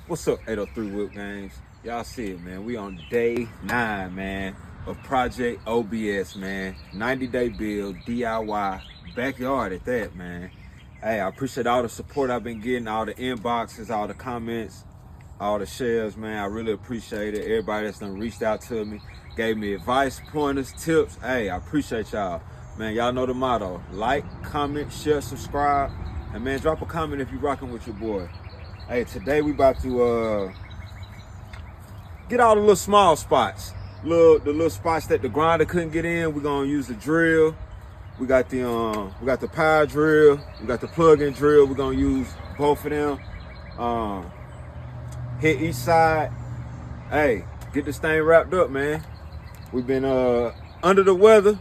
What's up, 803 WHIPGAMEz? Y'all see it, man. We on day 9, man, of Project Obs, man. 90-day build, DIY, backyard at that, man. Hey, I appreciate all the support I've been getting, all the inboxes, all the comments, all the shares, man. I really appreciate it. Everybody that's done reached out to me, gave me advice, pointers, tips. Hey, I appreciate y'all. Man, y'all know the motto. Like, comment, share, subscribe. And man, drop a comment if you're rocking with your boy. Hey, today we about to get all the little small spots. The little spots that the grinder couldn't get in. We're gonna use the drill. We got the power drill, we got the plug-in drill. We're gonna use both of them. Hit each side. Hey, get this thing wrapped up, man. We've been under the weather.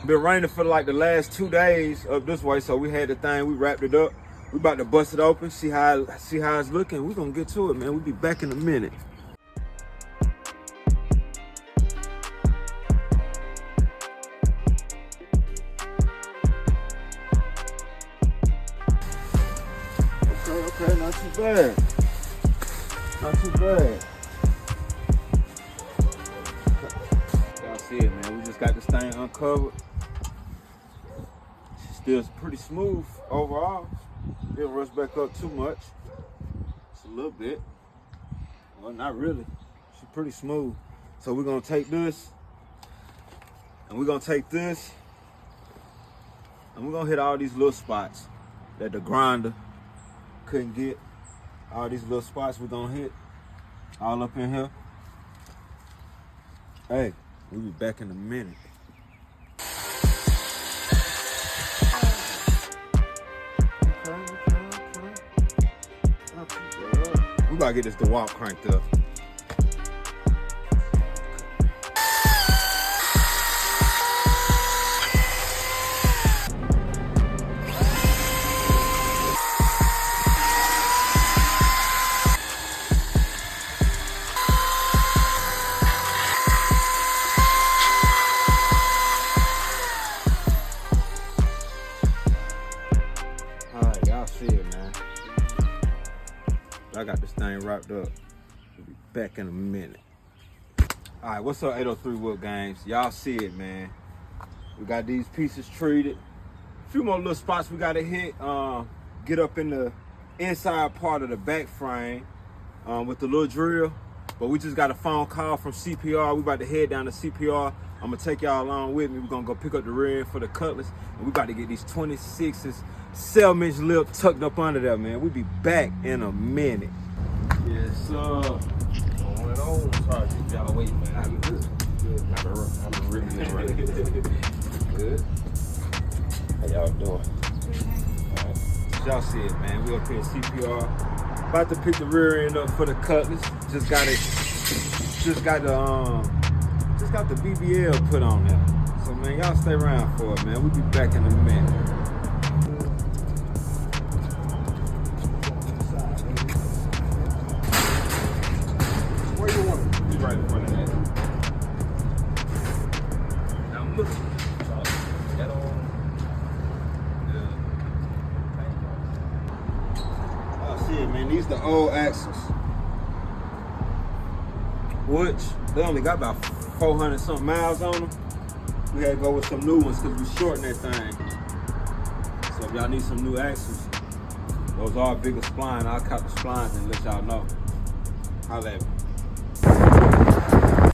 Been raining for like the last 2 days up this way, so we had the thing, we wrapped it up. We about to bust it open, see how it's looking. We're gonna get to it, man. We'll be back in a minute. Okay, not too bad. Not too bad. Y'all see it, man. We just got this thing uncovered. Still pretty smooth overall. Didn't rush back up too much. Just a little bit. Well, not really. She's pretty smooth. So we're gonna take this, and we're gonna take this, and we're gonna hit all these little spots that the grinder couldn't get. All these little spots we're gonna hit all up in here. Hey, we'll be back in a minute. We gotta get this DeWalt cranked up. Alright, y'all see it, man. I got this thing wrapped up. We'll be back in a minute. All right, what's up, 803 WHIPGAMEz? Y'all see it, man. We got these pieces treated. A few more little spots we gotta hit. Get up in the inside part of the back frame with the little drill. But we just got a phone call from CPR. We about to head down to CPR. I'm gonna take y'all along with me. We're gonna go pick up the rear end for the cutlass. And we about to get these 26s, 7-inch lip tucked up under there, man. We'll be back in a minute. Yes, sir. On and on, Sergeant. Y'all wait, man. I'm good. I'm really ready. Good. How y'all doing? All right. Y'all see it, man. We up here at CPR. About to pick the rear end up for the cutlass. Just got the BBL put on there. So man, y'all stay around for it, man. We'll be back in a minute. Where you want it? He's right in front of that. Now I'm looking. That on. Oh shit, man. These the old axles, which they only got about 400 something miles on them. We had to go with some new ones because we shortened that thing. So if y'all need some new axles, those are bigger spline. I'll cut the splines and let y'all know. Holla at me.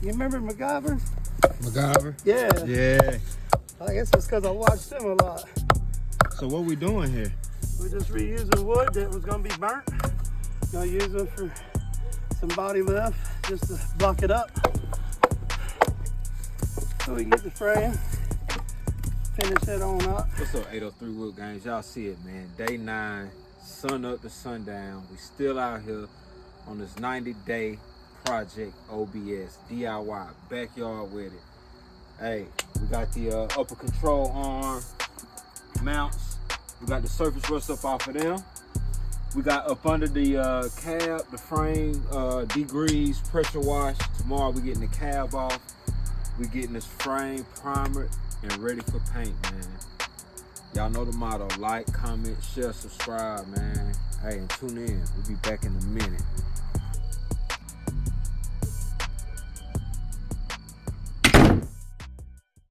You remember MacGyver? MacGyver? Yeah. Yeah. I guess it's because I watched him a lot. So what we doing here? We're just reusing wood that was going to be burnt. Gonna use them for some body lift just to block it up. So we can get the frame, finish it on up. What's up, 803 WHIPGAMEz? Y'all see it, man. Day 9, sun up to sundown. We still out here on this 90-day Project Obs, DIY, backyard with it. Hey, we got the upper control arm mounts. We got the surface rust up off of them. We got up under the cab, the frame, degreased, pressure washed. Tomorrow we getting the cab off. We getting this frame primered and ready for paint, man. Y'all know the motto: like, comment, share, subscribe, man. Hey, and tune in. We'll be back in a minute.